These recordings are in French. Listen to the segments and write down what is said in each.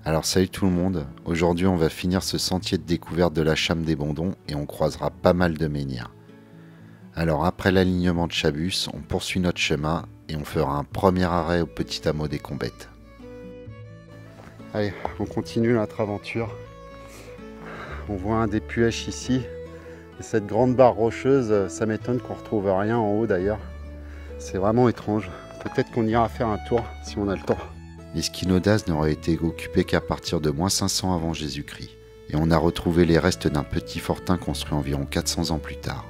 Alors salut tout le monde, aujourd'hui on va finir ce sentier de découverte de la Chame des Bondons et on croisera pas mal de menhirs. Alors après l'alignement de Chabus, on poursuit notre chemin et on fera un premier arrêt au petit hameau des Combettes. Allez, on continue notre aventure. On voit un des puèches ici. Et cette grande barre rocheuse, ça m'étonne qu'on ne retrouve rien en haut d'ailleurs. C'est vraiment étrange. Peut-être qu'on ira faire un tour si on a le temps. L'Esquinodaz n'aurait été occupé qu'à partir de -500 avant Jésus-Christ. Et on a retrouvé les restes d'un petit fortin construit environ 400 ans plus tard.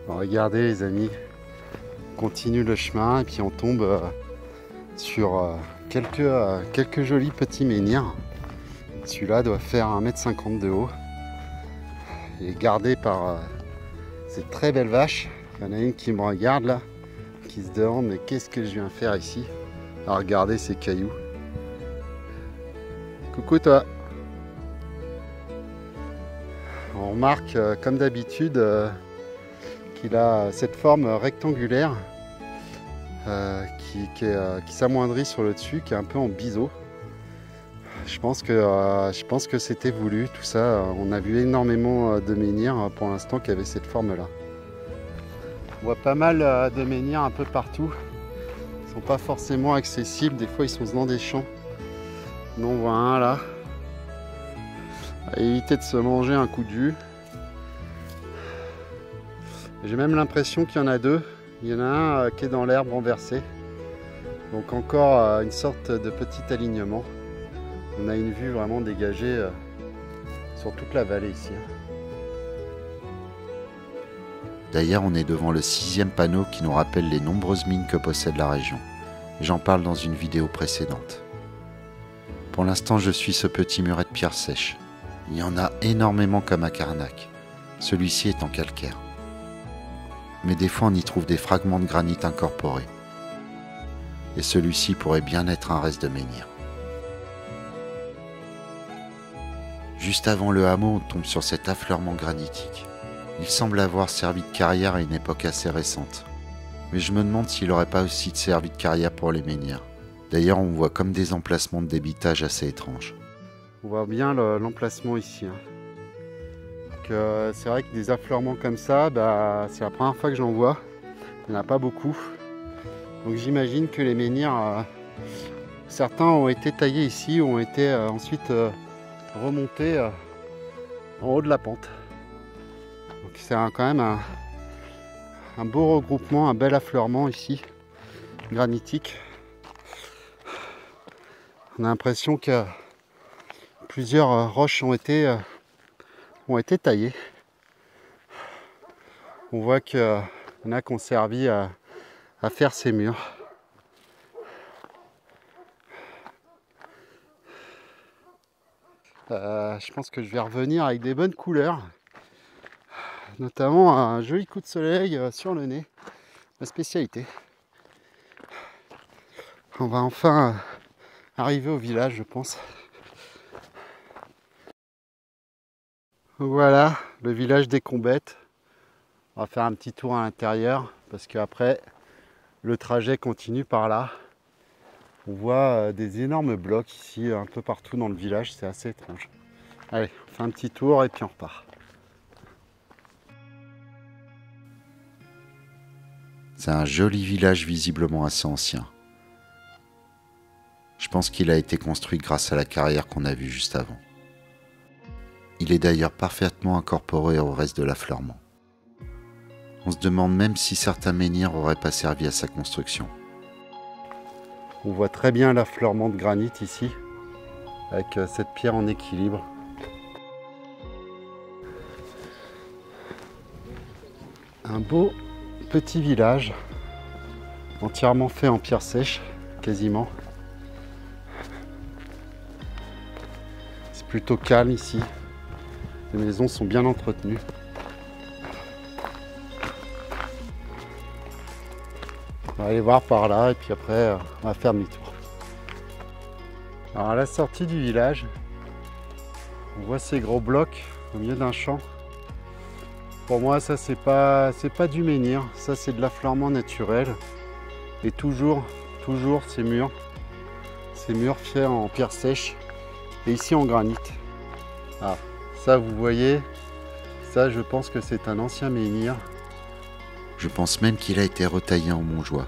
Alors regardez les amis, on continue le chemin et puis on tombe sur quelques jolis petits menhirs. Celui-là doit faire 1,50 m de haut. Il est gardé par ces très belles vaches. Il y en a une qui me regarde là, qui se demande mais qu'est-ce que je viens faire ici? Alors regardez ces cailloux. Coucou toi. On remarque comme d'habitude qu'il a cette forme rectangulaire qui s'amoindrit sur le dessus, qui est un peu en biseau. Je pense que c'était voulu tout ça. On a vu énormément de menhirs pour l'instant qui avaient cette forme là. On voit pas mal de menhirs un peu partout. Ils sont pas forcément accessibles, des fois ils sont dans des champs. On en voit un là. À éviter de se manger un coup de jus. J'ai même l'impression qu'il y en a deux. Il y en a un qui est dans l'herbe renversé. Donc encore une sorte de petit alignement. On a une vue vraiment dégagée sur toute la vallée ici. D'ailleurs, on est devant le 6e panneau qui nous rappelle les nombreuses mines que possède la région. J'en parle dans une vidéo précédente. Pour l'instant, je suis ce petit muret de pierre sèche. Il y en a énormément comme à Carnac. Celui-ci est en calcaire. Mais des fois, on y trouve des fragments de granit incorporés. Et celui-ci pourrait bien être un reste de menhir. Juste avant le hameau, on tombe sur cet affleurement granitique. Il semble avoir servi de carrière à une époque assez récente. Mais je me demande s'il n'aurait pas aussi servi de carrière pour les menhirs. D'ailleurs, on voit comme des emplacements de débitage assez étranges. On voit bien l'emplacement ici. C'est vrai que des affleurements comme ça, c'est la première fois que j'en vois. Il n'y en a pas beaucoup. Donc j'imagine que les menhirs, certains ont été taillés ici, ont été ensuite remontés en haut de la pente. Donc c'est quand même un beau regroupement, un bel affleurement ici, granitique. On a l'impression que plusieurs roches ont été taillées. On voit qu'il y en a qui ont servi à faire ces murs. Je pense que je vais revenir avec des bonnes couleurs. Notamment un joli coup de soleil sur le nez, ma spécialité. On va enfin arriver au village, je pense. Voilà, le village des Combettes. On va faire un petit tour à l'intérieur parce qu'après, le trajet continue par là. On voit des énormes blocs ici, un peu partout dans le village, c'est assez étrange. Allez, on fait un petit tour et puis on repart. C'est un joli village visiblement assez ancien. Je pense qu'il a été construit grâce à la carrière qu'on a vue juste avant. Il est d'ailleurs parfaitement incorporé au reste de l'affleurement. On se demande même si certains menhirs n'auraient pas servi à sa construction. On voit très bien l'affleurement de granit ici, avec cette pierre en équilibre. Un beau petit village, entièrement fait en pierre sèche, quasiment. C'est plutôt calme ici. Les maisons sont bien entretenues. On va aller voir par là et puis après on va faire demi-tour. Alors à la sortie du village, on voit ces gros blocs au milieu d'un champ. Pour moi ça c'est pas du menhir, ça c'est de l'affleurement naturel. Et toujours ces murs ces murs faits en pierre sèche et ici en granit. Ah, ça vous voyez, ça je pense que c'est un ancien menhir. Je pense même qu'il a été retaillé en montjoie.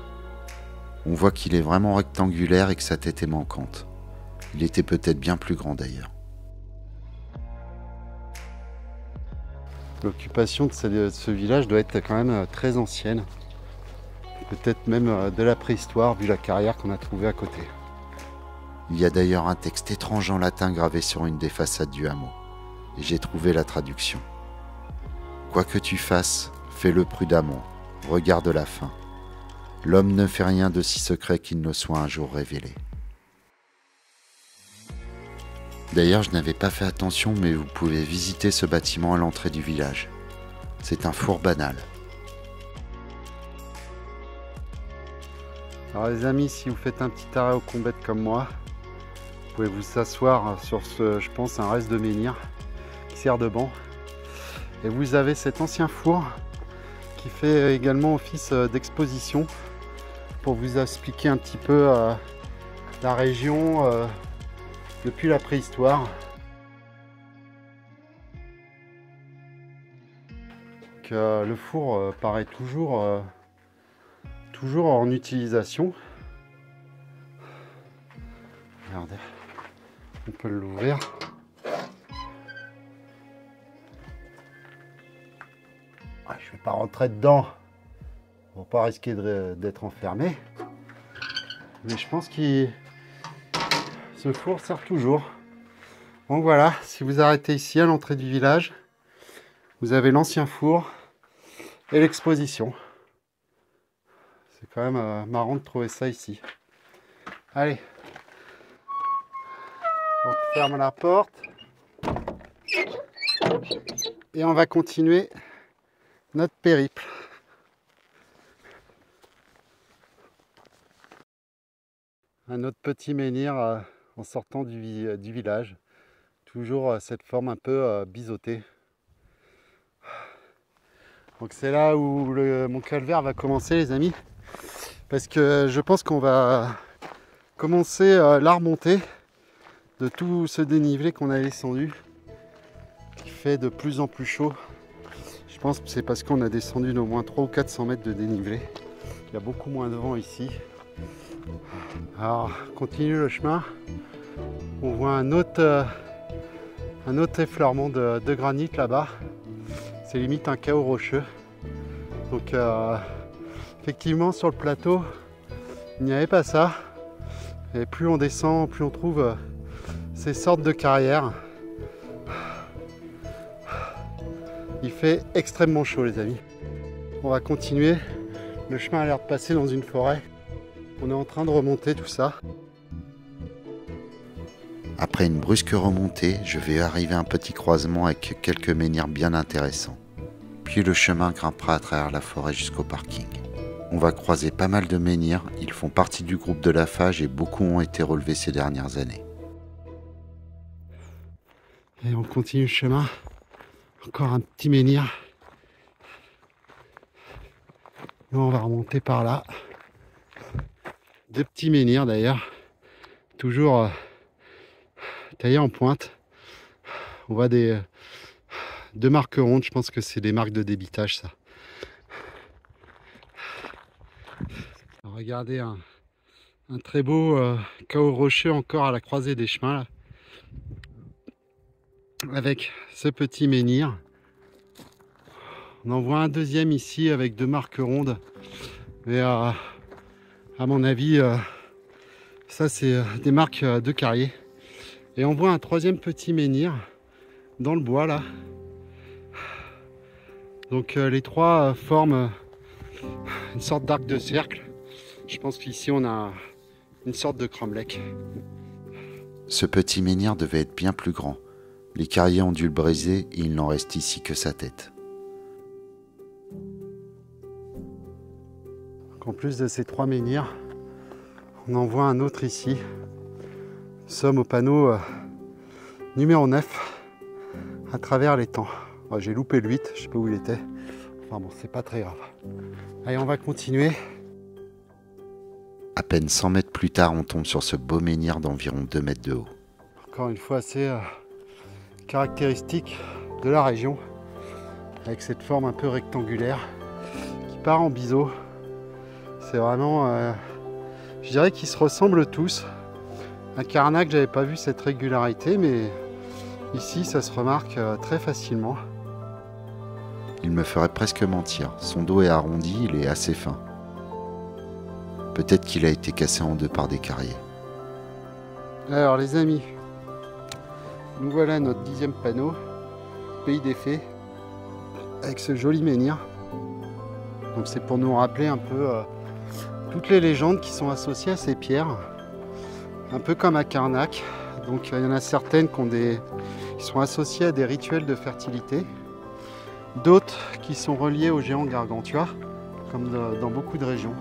On voit qu'il est vraiment rectangulaire et que sa tête est manquante. Il était peut-être bien plus grand d'ailleurs. L'occupation de ce village doit être quand même très ancienne. Peut-être même de la préhistoire vu la carrière qu'on a trouvée à côté. Il y a d'ailleurs un texte étrange en latin gravé sur une des façades du hameau. Et j'ai trouvé la traduction. Quoi que tu fasses, fais-le prudemment. Regarde la fin. L'homme ne fait rien de si secret qu'il ne soit un jour révélé. D'ailleurs, je n'avais pas fait attention, mais vous pouvez visiter ce bâtiment à l'entrée du village. C'est un four banal. Alors les amis, si vous faites un petit arrêt au Combette comme moi, vous pouvez vous asseoir sur ce, je pense, un reste de menhir qui sert de banc. Et vous avez cet ancien four qui fait également office d'exposition pour vous expliquer un petit peu la région depuis la préhistoire. Donc, le four paraît toujours en utilisation. Regardez, on peut l'ouvrir. Je vais pas rentrer dedans pour pas risquer d'être enfermé. Mais je pense que ce four sert toujours. Donc voilà, si vous arrêtez ici à l'entrée du village, vous avez l'ancien four et l'exposition. C'est quand même marrant de trouver ça ici. Allez, on ferme la porte et on va continuer notre périple. Un autre petit menhir en sortant du village. Toujours cette forme un peu biseautée. Donc c'est là où mon calvaire va commencer les amis. Parce que je pense qu'on va commencer la remontée de tout ce dénivelé qu'on a descendu. Qui fait de plus en plus chaud. Je pense que c'est parce qu'on a descendu d'au moins 300 ou 400 mètres de dénivelé. Il y a beaucoup moins de vent ici. Alors, continue le chemin. On voit un autre effleurement de granit là-bas. C'est limite un chaos rocheux. Donc, effectivement, sur le plateau, il n'y avait pas ça. Et plus on descend, plus on trouve ces sortes de carrières. Il fait extrêmement chaud les amis. On va continuer. Le chemin a l'air de passer dans une forêt. On est en train de remonter tout ça. Après une brusque remontée, je vais arriver à un petit croisement avec quelques menhirs bien intéressants. Puis le chemin grimpera à travers la forêt jusqu'au parking. On va croiser pas mal de menhirs, ils font partie du groupe de Laffage et beaucoup ont été relevés ces dernières années. Et on continue le chemin. Encore un petit menhir. Et on va remonter par là. Deux petits menhirs d'ailleurs. Toujours taillés en pointe. On voit deux marques rondes. Je pense que c'est des marques de débitage ça. Alors, regardez un très beau chaos rocheux encore à la croisée des chemins là. Avec ce petit menhir. On en voit un deuxième ici avec deux marques rondes. Mais à mon avis, ça c'est des marques de carrier. Et on voit un troisième petit menhir dans le bois là. Donc les trois forment une sorte d'arc de cercle. Je pense qu'ici on a une sorte de cromlech. Ce petit menhir devait être bien plus grand. Les carriers ont dû le briser et il n'en reste ici que sa tête. En plus de ces trois menhirs, on en voit un autre ici. Nous sommes au panneau numéro 9, à travers les temps. Oh, j'ai loupé le 8, je sais pas où il était. Enfin bon, c'est pas très grave. Allez, on va continuer. À peine 100 mètres plus tard, on tombe sur ce beau menhir d'environ 2 mètres de haut. Encore une fois assez caractéristique de la région, avec cette forme un peu rectangulaire qui part en biseau. C'est vraiment, je dirais qu'ils se ressemblent tous. À Carnac, j'avais pas vu cette régularité, mais ici, ça se remarque très facilement. Il me ferait presque mentir. Son dos est arrondi, il est assez fin. Peut-être qu'il a été cassé en deux par des carriers. Alors les amis, nous voilà notre 10e panneau, Pays des Fées, avec ce joli menhir. Donc c'est pour nous rappeler un peu toutes les légendes qui sont associées à ces pierres. Un peu comme à Carnac. Donc il y en a certaines qui sont associées à des rituels de fertilité. D'autres qui sont reliées au géant Gargantua, comme dans beaucoup de régions.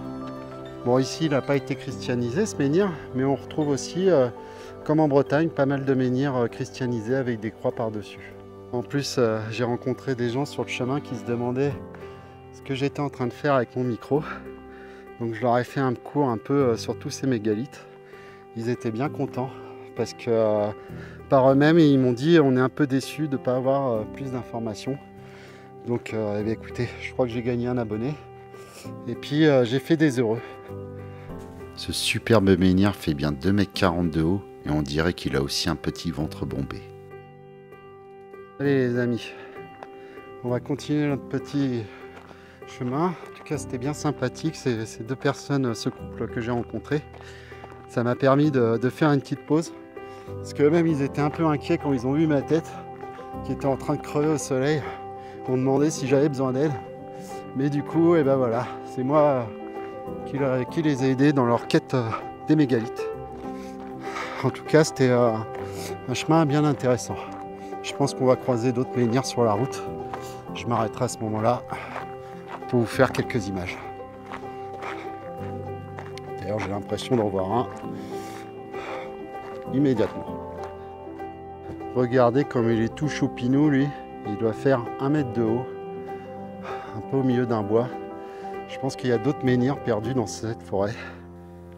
Bon, ici, il n'a pas été christianisé, ce menhir, mais on retrouve aussi, comme en Bretagne, pas mal de menhirs christianisés avec des croix par-dessus. En plus, j'ai rencontré des gens sur le chemin qui se demandaient ce que j'étais en train de faire avec mon micro. Donc je leur ai fait un cours un peu sur tous ces mégalithes. Ils étaient bien contents, parce que par eux-mêmes, ils m'ont dit on est un peu déçus de ne pas avoir plus d'informations. Donc eh bien, écoutez, je crois que j'ai gagné un abonné. Et puis j'ai fait des heureux. Ce superbe menhir fait bien 2,40 m de haut et on dirait qu'il a aussi un petit ventre bombé. Allez les amis, on va continuer notre petit chemin. En tout cas c'était bien sympathique ces deux personnes, ce couple que j'ai rencontré. Ça m'a permis de faire une petite pause. Parce que eux-mêmes ils étaient un peu inquiets quand ils ont vu ma tête qui était en train de crever au soleil. Ils m'ont demandé si j'avais besoin d'aide. Mais du coup, et ben voilà, c'est moi qui les ai aidés dans leur quête des mégalithes. En tout cas, c'était un chemin bien intéressant. Je pense qu'on va croiser d'autres menhirs sur la route. Je m'arrêterai à ce moment-là pour vous faire quelques images. D'ailleurs, j'ai l'impression d'en voir un immédiatement. Regardez comme il est tout choupinou, lui. Il doit faire 1 mètre de haut, un peu au milieu d'un bois. Je pense qu'il y a d'autres menhirs perdus dans cette forêt.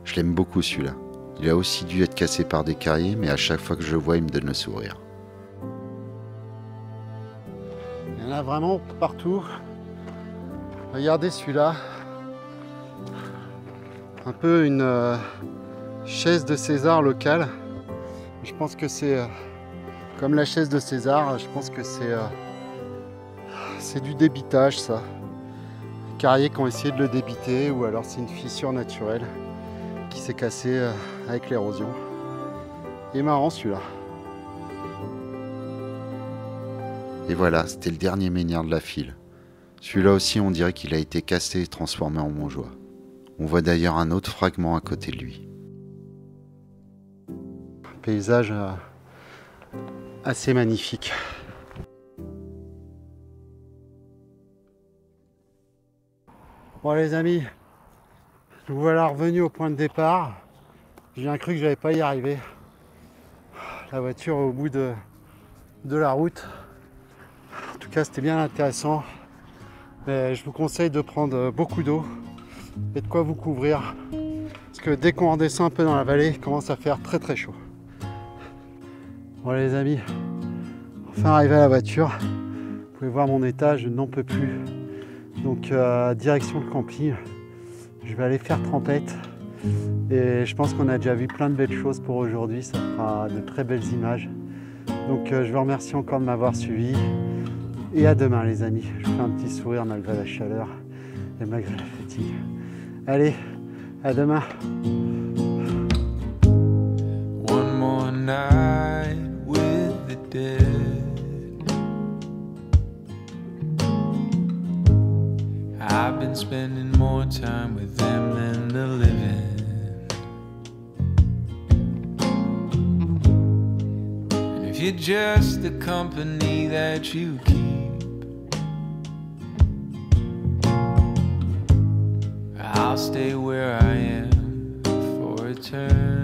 Je l'aime beaucoup celui-là. Il a aussi dû être cassé par des carriers, mais à chaque fois que je le vois, il me donne le sourire. Il y en a vraiment partout. Regardez celui-là. Un peu une chaise de César locale. Je pense que c'est comme la chaise de César. Je pense que c'est du débitage, ça. Les carriers qui ont essayé de le débiter, ou alors c'est une fissure naturelle qui s'est cassée avec l'érosion. Il est marrant celui-là. Et voilà, c'était le dernier menhir de la file. Celui-là aussi, on dirait qu'il a été cassé et transformé en Montjoie. On voit d'ailleurs un autre fragment à côté de lui. Un paysage assez magnifique. Bon les amis, nous voilà revenus au point de départ. J'ai bien cru que j'allais pas y arriver. La voiture est au bout de la route. En tout cas c'était bien intéressant. Mais je vous conseille de prendre beaucoup d'eau et de quoi vous couvrir. Parce que dès qu'on redescend un peu dans la vallée, il commence à faire très très chaud. Bon les amis, enfin arrivé à la voiture. Vous pouvez voir mon état, je n'en peux plus. Donc direction le camping, je vais aller faire trempette et je pense qu'on a déjà vu plein de belles choses pour aujourd'hui, ça fera de très belles images. Donc je vous remercie encore de m'avoir suivi et à demain les amis. Je vous fais un petit sourire malgré la chaleur et malgré la fatigue. Allez, à demain. One more night with the dead. I've been spending more time with them than the living. And if you're just the company that you keep, I'll stay where I am for eternity.